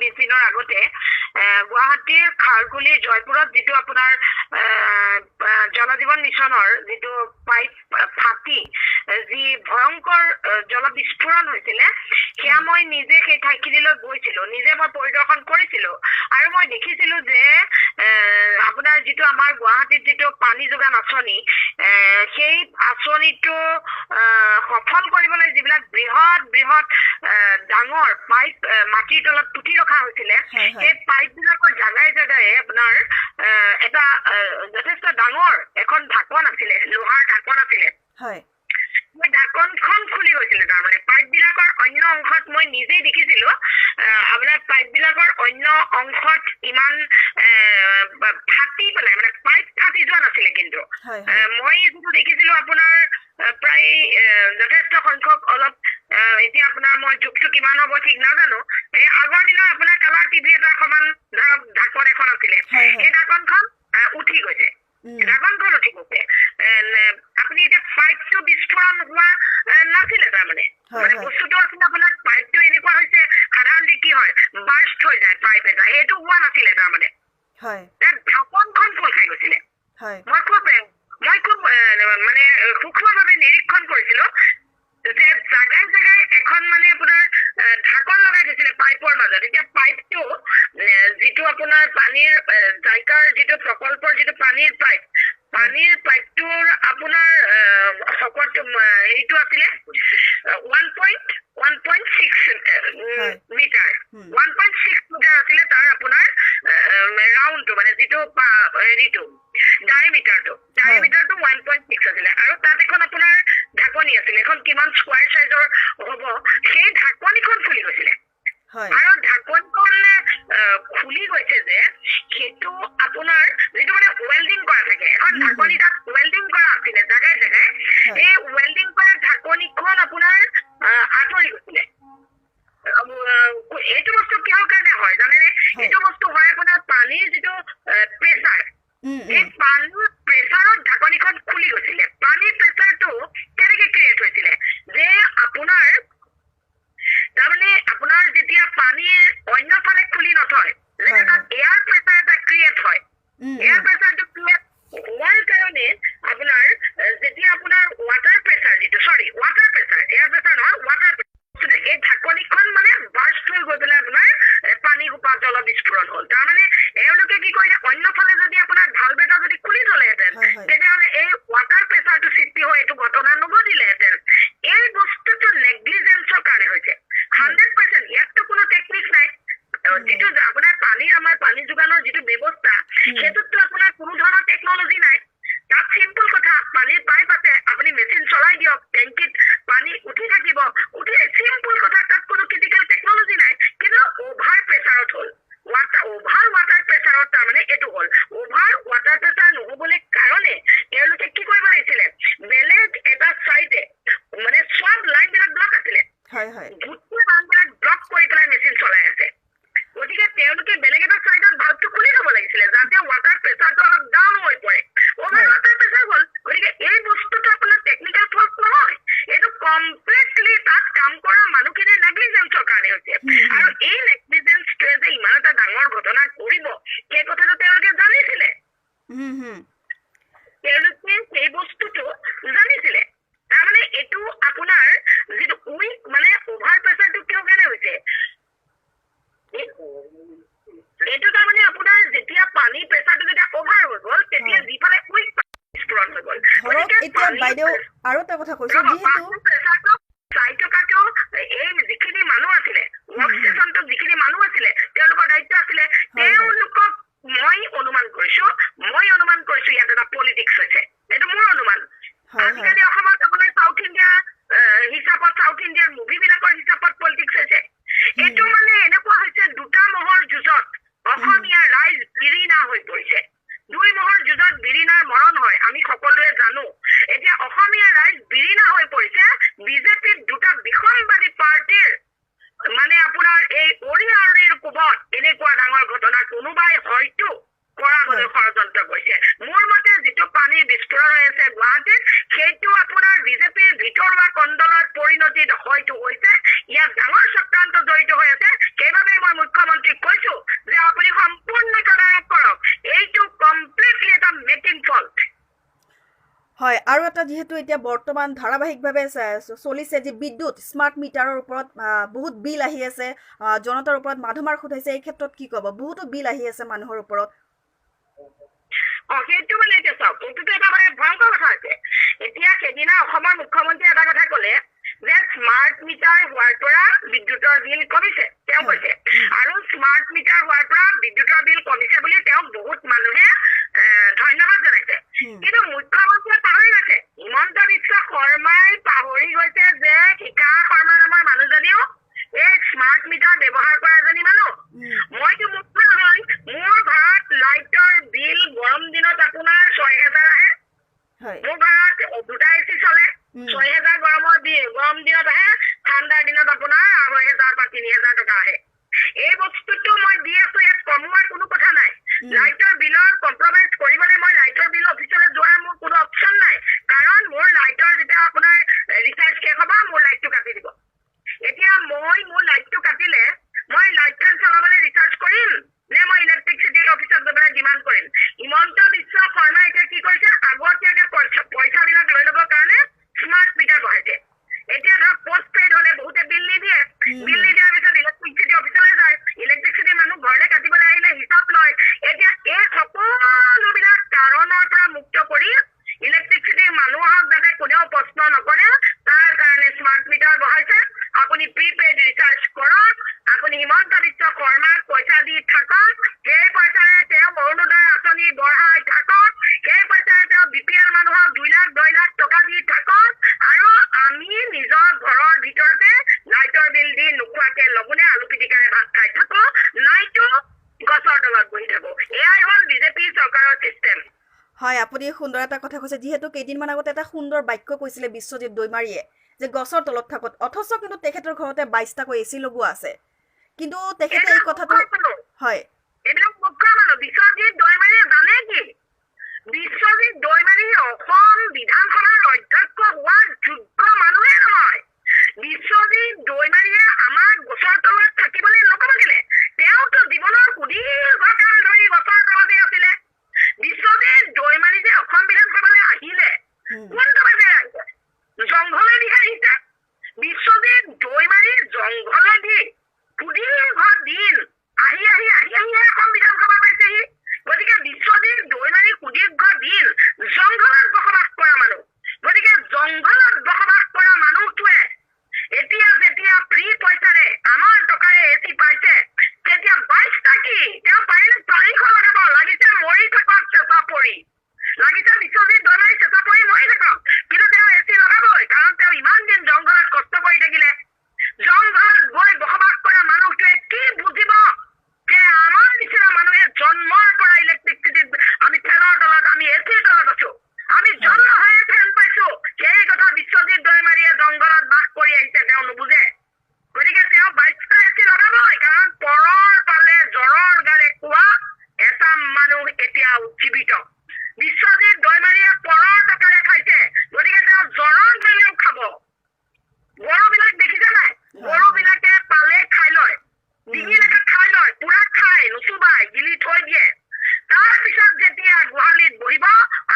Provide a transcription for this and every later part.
20 দিনৰ আগতে গুৱাহাটীৰ খাৰগুলি জয়পুৰত যেটো আপোনাৰ জলজীৱন মিছনৰ যেটো পাইপ ফাটি যি ভয়ংকৰ জল বিস্ফোৰণ হৈছিল সেয়া মই নিজে সেই ঠাইখিনিলৈ গৈছিলো নিজে মই পৰিদৰ্শন কৰিছিলো আৰু মই দেখিছিলো যে আপোনাৰ যেটো আমাৰ গুৱাহাটীত যেটো পানী যোগান আঁচনি সেই আঁচনিটো সফল কৰিবলৈ যিবিলাক বৃহৎ বৃহৎ ডাঙৰ পাইপ মাটিৰ তলত পুতি ৰখা হৈছিল সেই পাইপ বিলাকৰ জাগাই জাগাই আপোনাৰ এটা যথেষ্ট ডাঙৰ এখন ঢাকন আছিল লোহাৰ ঢাকন আছিল হয় মই ঢাকনখন খুলি গৈছিল তাৰমানে পাইপ বিলাকৰ অন্য অংশত মই নিজে দেখিছিলো আপোনাৰ পাইপ বিলাকৰ অন্য অংশত ইমান ফাটি পেলাই মানে পাইপ ফাটি যোৱা নাছিল কিন্তু মই যেটো দেখিছিলো আপোনাৰ প্ৰায় যথেষ্ট সংখ্যক অলপ এতিয়া আপোনাৰ মই যুগটো কিমান হ'ব ঠিক নাজানো এই আগৰ দিনৰ আপোনাৰ কালাৰ টিভি এটা সমান ধৰক ঢাকন এখন আছিল এই ঢাকনখন উঠি গৈছে ঢাকনখন উঠি গৈছে আপুনি এতিয়া পাইপটো বিস্ফোৰণ হোৱা নাছিলে তাৰমানে মানে বস্তুটো আছিল আপোনাৰ পাইপটো এনেকুৱা হৈছে সাধাৰণতে কি হয় বাৰ্ষ্ট হৈ যায় পাইপ এটা সেইটো হোৱা নাছিলে তাৰমানে ঢাকনখন খোল খাই গৈছিলে মই খুব মানে সূক্ষ্মভাৱে নিৰীক্ষণ কৰিছিলো যে জাগাই জাগাই এখন মানে আপোনাৰ ঢাকন লগাই দিছিলে পাইপৰ মাজত এতিয়া পাইপটো যেটো আপোনাৰ পানীৰ জাইকাৰ যেটো প্ৰকল্পৰ যেটো পানীৰ পাইপটোৰ আপোনাৰ শকত এইটো আছিলে 1.6 মিটাৰ 1.6 মিটাৰ আছিলে তাৰ আপোনাৰ ৰাউণ্ডটো মানে যেটো হেৰিটো ডায়ামিটাৰটো 1.6 আছিলে আৰু তাত এখন আপোনাৰ ঢাকনি আছিলে এখন কিমান স্কয়াৰ সাইজৰ হ'ব সেই ঢাকনিখন খুলি গৈছিলে আৰু ঢাকনখন খুলি গৈছে যে সেইটো আপোনাৰ যেটো মানে ওয়েল্ডিং কৰা থাকে এখন ঢাকনি তাত ওয়েল্ডিং কৰা আছিলে জাগাই জাগাই এই ওয়েল্ডিং কৰা ঢাকনিখন আপোনাৰ আঁতৰি গৈছিলে এইটো বস্তু কিহৰ কাৰণে হয় জানেনে এইটো বস্তু হয় আপোনাৰ পানীৰ যেটো প্ৰেছাৰ এই পানীৰ প্ৰেছাৰত ঢাকনিখন খুলি গৈছিলে পানীৰ প্ৰেছাৰটো কেনেকে ক্ৰিয়েট হৈছিলে যে আপোনাৰ তাৰমানে আপোনাৰ যেতিয়া পানীৰ অন্য ফালে খুলি নথয় যে তাত এয়াৰ প্ৰেছাৰ এটা ক্ৰিয়েট হয় এয়াৰ প্ৰেছাৰটো ক্ৰিয়েট হোৱাৰ কাৰণে আপোনাৰ যেতিয়া আপোনাৰ ৱাটাৰ প্ৰেছাৰ এয়াৰ প্ৰেছাৰ নহয় ৱাটাৰ প্ৰেছাৰ এই ঢাকনিখন মানে বাৰ্ষ্ট হৈ গৈ পেলাই আপোনাৰ পানী গোপা জল বিস্ফোৰণ হ'ল তাৰমানে এওঁলোকে কি কৰিলে অন্য ফালে যদি আপোনাৰ ভালভ এটা যদি খুলি থলেহেঁতেন তেতিয়াহ'লে এই ৱাটাৰ প্ৰেছাৰটো সৃষ্টি হৈ এইটো ঘটনা নঘটিলেহেঁতেন এই বস্তুটো নেগলিজেন্সৰ কাৰণে হৈছে 100% ইয়াততো কোনো টেকনিক নাই যেটো আপোনাৰ আমাৰ পানী যোগানৰ যেটো ব্যৱস্থা সেইটোতো আপোনাৰ কোনো ধৰণৰ টেকনলজি নাই তাত সিম্পল কথা পানীৰ পাইপ আছে আপুনি মেচিন চলাই দিয়ক টেংকিত পানী উঠি থাকিব সিম্পল কথা তাত কোনো ক্ৰিটিকেল টেকনলজি নাই কিন্তু অভাৰ প্ৰেছাৰত হ'ল অভাৰ ৱাটাৰ প্ৰেছাৰত তাৰমানে এইটো হ'ল অভাৰ ৱাটাৰ প্ৰেছাৰ নহ'বলৈ কাৰণে তেওঁলোকে কি কৰিব লাগিছিলে বেলেগ এটা চাইডে মানে সব লাইন বিলাক ব্লক আছিলে গোটেই লাইনবিলাক ব্লক কৰি পেলাই মেচিন চলাই আছে গতিকে তেওঁলোকে বেলেগ এটা চাইডত ভালটো খুলি থ'ব লাগিছিলে যাতে ৱাটাৰ প্ৰেছাৰটো অলপ ডাউন হৈ পৰে অভাৰ ৱাটাৰ প্ৰেছাৰ হ'ল গতিকে এই বস্তুটো আপোনাৰ টেকনিকেল ফল্ট নহয় এইটো কমপ্লিটলি তাত কাম কৰা মানুহখিনিৰ নেগলিজেন্সৰ কাৰণে হৈছে আৰু এই নেগলিজেন্সটোৱে যে ইমান এটা ডাঙৰ ঘটনা কৰিব সেই কথাটো তেওঁলোকে জানিছিলে তেওঁলোকে সেই বস্তুটো জানিছিলে তাৰমানে এইটো আপোনাৰ যেটো উইক মানে অভাৰ প্ৰেছাৰটো কিয় কাৰণে হৈছে এইটো তাৰমানে আপোনাৰ যেতিয়া পানী প্ৰেছাৰটো যেতিয়া অভাৰ হৈ গ'ল তেতিয়া যিফালে উইক বিস্ফোৰণ হৈ গ'ল এতিয়া বাইদেউ আৰু এটা কথা কৈছো যিহেতু প্ৰেছাৰটো চাই থকাটো এই যিখিনি মানুহ আছিলে ৱৰ্ক ষ্টেচনটো যিখিনি মানুহ আছিলে তেওঁলোকৰ দায়িত্ব আছিলে তেওঁলোকক মই অনুমান কৰিছো ইয়াত এটা পলিটিক্স হৈছে এইটো মোৰ অনুমান আজিকালি অসমত আপোনাৰ সাউথ ইণ্ডিয়াৰ মুভিবিলাকৰ হিচাপত পলিটিক্স হৈছে এইটো মানে এনেকুৱা হৈছে দুটা মহৰ যুঁজত অসমীয়া ৰাইজ বিৰিণা হৈ পৰিছে দুই মহৰ যুঁজত বিৰিণাৰ মৰণ হয় আমি সকলোৱে জানো এতিয়া অসমীয়া ৰাইজ বিৰিণা হৈ পৰিছে বিজেপিৰ দুটা বিসম্বাদী পাৰ্টিৰ মানে আপোনাৰ এই অৰিয়াৰিৰ কোবত এনেকুৱা ডাঙৰ ঘটনা কোনোবাই হয়তো কৰাবলৈ ষড়যন্ত্ৰ কৰিছে মোৰ মতে যেটো পানীৰ বিস্ফোৰণ হৈ আছে গুৱাহাটীত সেইটো আপোনাৰ বিজেপিৰ ভিতৰুৱা কণ্ডলৰ পৰিণতিত হয়তো হৈছে ইয়াত ডাঙৰ চক্ৰান্ত জড়িত হৈ আছে সেইবাবে মই মুখ্যমন্ত্ৰীক হয় আৰু এটা যেহেতু এতিয়া বৰ্তমান ধাৰাবাহিকভাৱে চলিছে যে বিদ্যুৎ স্মাৰ্ট মিটাৰৰ ওপৰত বহুত বিল আহি আছে জনতাৰ ওপৰত মাধমাৰ খুটাইছে এই ক্ষেত্ৰত কি ক'ব বহুতো বিল আহি আছে মানুহৰ ওপৰত সেইটো মানে এতিয়া চাওক এইটোতো এটা মানে ভয়ংকৰ কথা আছে এতিয়া সেইদিনা অসমৰ মুখ্যমন্ত্ৰীয়ে এটা কথা ক'লে যে স্মাৰ্ট মিটাৰ হোৱাৰ পৰা বিদ্যুতৰ বিল কমিছে তেওঁ কৈছে আৰু স্মাৰ্ট মিটাৰ হোৱাৰ পৰা বিদ্যুতৰ বিল কমিছে বুলি তেওঁ বহুত মানুহে ধন্যবাদ জনাইছে কিন্তু মুখ্যমন্ত্ৰীয়ে পাহৰি গৈছে হিমন্ত বিশ্ব শৰ্মাই পাহৰি গৈছে যে শিখা শৰ্মা নামৰ মানুহজনীও এই স্মাৰ্ট মিটাৰ ব্যৱহাৰ কৰা এজনী মানুহ মইতো মুখ্য নহয় মোৰ ঘৰত লাইটৰ বিল গৰম দিনত আপোনাৰ ৬,০০০ আহে মোৰ ঘৰত ২টা এচি চলে ৬,০০০ গৰম দিনত আহে ঠাণ্ডাৰ দিনত আপোনাৰ ২,৫০০ বা ৩,০০০ টকা আহে এই বস্তুটো মই দি আছো ইয়াত কমোৱাৰ কোনো কথা নাই লাইটৰ বিলৰ কম্প্ৰমাইজ কৰিবলৈ মই লাইটৰ বিল অফিচলৈ যোৱাৰ মোৰ কোনো অপশ্যন নাই কাৰণ মোৰ লাইটৰ যেতিয়া আপোনাৰ ৰিচাৰ্জ শেষ হ'ব মোৰ লাইটটো কাটি দিব এতিয়া মই মোৰ লাইটটো কাটিলে মই লাইট ফেন চলাবলৈ ৰিচাৰ্জ কৰিম নে মই ইলেক্ট্ৰিচিটি অফিচত গৈ পেলাই ডিমাণ্ড কৰিম হিমন্ত বিশ্ব শৰ্মাই এতিয়া কি কৰিছে আগতীয়াকে পইচাবিলাক লৈ ল'বৰ কাৰণে স্মাৰ্ট মিটাৰ বহাইছে এতিয়া ধৰক পোষ্ট পেইড হ'লে বহুতে বিল নিদিয়াৰ পিছত ইলেক্ট্ৰিচিটি অফিচলৈ যায় ইলেক্ট্ৰিচিটি মানুহ ঘৰলৈ কাটিবলৈ আহিলে হিচাপ লয় এতিয়া এই সকলোবিলাক কাৰণৰ পৰা মুক্ত কৰি ইলেক্ট্ৰিচিটিৰ মানুহক যাতে কোনেও প্ৰশ্ন নকৰে তাৰ কাৰণে স্মাৰ্ট মিটাৰ বহাইছে আপুনি প্ৰিপেইড ৰিচাৰ্জ কৰক আপুনি হিমন্ত বিশ্ব শৰ্মাক পইচা দি থাকক সেই পইচাৰে তেওঁ অৰুণোদয় আঁচনি বঢ়াই থাকক সেই পইচাৰে তেওঁ BPL মানুহক 2 লাখ 2 লাখ টকা দি থাকক আৰু আমি নিজৰ ঘৰৰ ভিতৰতে লাইটৰ বিল দি নোখোৱাকে লগুনে আলু পিটিকাৰে ভাত খাই থাকো নাইতো গছৰ তলত বহি থাকো এয়াই হ'ল বিজেপি চৰকাৰৰ চিষ্টেম হয় আপুনি সুন্দৰ এটা কথা কৈছে যিহেতু কেইদিনমান আগতে এটা সুন্দৰ বাক্য কৈছিলে বিশ্বজিৎ দৈমাৰীয়ে যে গছৰ তলত থাকত অথচ কিন্তু তেখেতৰ ঘৰতে 22টাকৈ এচি লগোৱা আছে কিন্তু তেখেতে এই কথাটো হয় এইবিলাক মুখ্য মানুহ বিশ্বজিৎ দৈমাৰীয়ে জানে কি বিশ্বজিৎ দৈমাৰী অসম বিধানসভাৰ অধ্যক্ষ হোৱাৰ যোগ্য মানুহে নহয় বিশ্বজিৎ দৈমাৰীয়ে আমাক গছৰ তলত থাকিবলৈ নক'বগিলে তেওঁতো জীৱনৰ সুদীৰ্ঘকাল ধৰি গছৰ তলতে আছিলে বিশ্বজিৎ দৈমাৰী যে অসম বিধানসভালৈ আহিলে কোনটো বাজে আহিছে জংঘলেদিহে আহিছে বিশ্বজিৎ দৈমাৰী জংঘলেদি সুদীৰ্ঘ দিন আহি অসম বিধানসভা পাইছেহি গতিকে বিশ্বজিৎ দৈমাৰী সুদীৰ্ঘ দিন জংঘলত বসবাস কৰা মানুহ গতিকে জংঘলত বসবাস কৰা মানুহটোৱে এতিয়া যেতিয়া ফ্ৰী পইচাৰে আমাৰ টকাৰে এচি পাইছে তেতিয়া 22টা কি তেওঁ পাৰিলে 400 লগাব লাগিছে মৰি থাকক চেঁচা পৰি লাগিছে বিশ্বজিৎ দৈমাৰী চেঁচা পৰি মৰি থাকক কিন্তু তেওঁ এচি লগাবই কাৰণ তেওঁ ইমান দিন জংঘলত কষ্ট কৰি থাকিলে জংঘলত গৈ বসবাস কৰা মানুহটোৱে কি বুজিব যে আমাৰ নিচিনা মানুহে জন্মৰ পৰা ইলেক্ট্ৰিচিটিত আমি ফেনৰ তলত আমি এচিৰ তলত আছো আমি জন্ম হৈয়ে ফেন পাইছো সেই কথা বিশ্বজিৎ দৈমাৰীয়ে জংঘলত বাস কৰি আহিছে তেওঁ নুবুজে গতিকে তেওঁ 22টা এচি লগাবই কাৰণ পৰৰ পালে জ্বৰৰ গাৰে কোৱা এটা মানুহ এতিয়াও জীৱিত বিশ্বজিৎ দৈমাৰীয়ে পৰৰ টকাৰে খাইছে গতিকে তেওঁ জ্বৰৰ গাৰেও খাব গৰুবিলাক দেখিছে নাই গৰুবিলাকে পালে খাই লয় ডিঙিলৈকে খাই লয় পুৰা খাই নুচুবাই গিলি থৈ দিয়ে তাৰপিছত যেতিয়া গোহালিত বহিব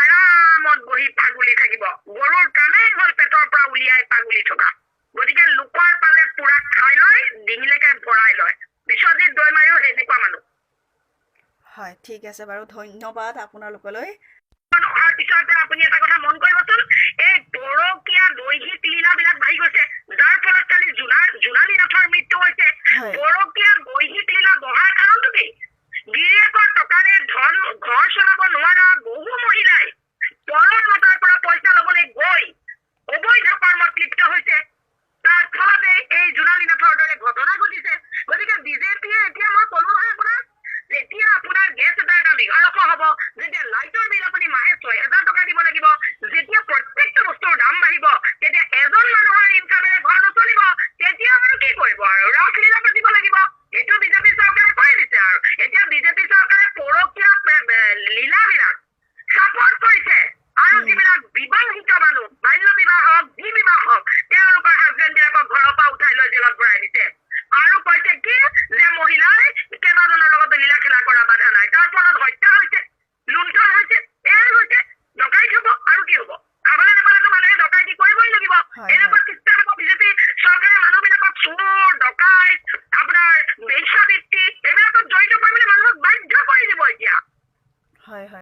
আৰামত বহি পাগুলি থাকিব গৰুৰ কামেই হ'ল পেটৰ পৰা উলিয়াই পাগুলি থকা গতিকে লোকৰ পালে পুৰা খাই লয় ডিঙিলৈকে ভৰাই লয় বিশ্বজিৎ দৈমাৰীও সেনেকুৱা মানুহ হয় ঠিক আছে বাৰু ধন্যবাদ আপোনালোকলৈ অহাৰ পিছৰ পৰা আপুনি এটা কথা মন কৰিবচোন এই পৰকীয়া দৈহিক লীলাবিলাক বাঢ়ি গৈছে যাৰ ফলত কালি জোনালী নাথৰ মৃত্যু হৈছে পৰকীয়া দৈহিক লীলা বঢ়াৰ কাৰণটো কি গিৰিয়েকৰ টকাৰে ঘৰ চলাব নোৱাৰা বহু মহিলাই পৰৰ মতাৰ পৰা পইচা ল'বলৈ গৈ অবৈধ কৰ্মত লিপ্ত হৈছে তাৰ ফলতে এই জোনালী নাথৰ দৰে ঘটনা ঘটিছে গতিকে বিজেপিয়ে এতিয়া মই ক'লো নহয় আপোনাক যেতিয়া আপোনাৰ গেছ এটাৰ দাম 1100 হ'ব যেতিয়া লাইটৰ বিল আপুনি মাহে 6,000 টকা দিব লাগিব যেতিয়া প্ৰত্যেকটো বস্তুৰ দাম বাঢ়িব তেতিয়া এজন মানুহৰ ইনকামেৰে ঘৰ নচলিব তেতিয়া আৰু কি কৰিব আৰু ৰাসলীলা পাতিব লাগিব এইটো বিজেপি চৰকাৰে কৰি দিছে আৰু এতিয়া বিজেপি চৰকাৰে পৰকীয়া লীলাবিলাক ছাপৰ্ট কৰিছে আৰু যিবিলাক বিবাহিত মানুহ বাল্য বিবাহ হওক যি বিবাহ হওক তেওঁলোকৰ হাজবেণ্ডবিলাকক ঘৰৰ পৰা উঠাই লৈ জেলত ভৰাই দিছে আৰু কৈছে কি যে মহিলাই কেইবাজনৰ লগত লীলা খেলা কৰা বাধা নাই তাৰ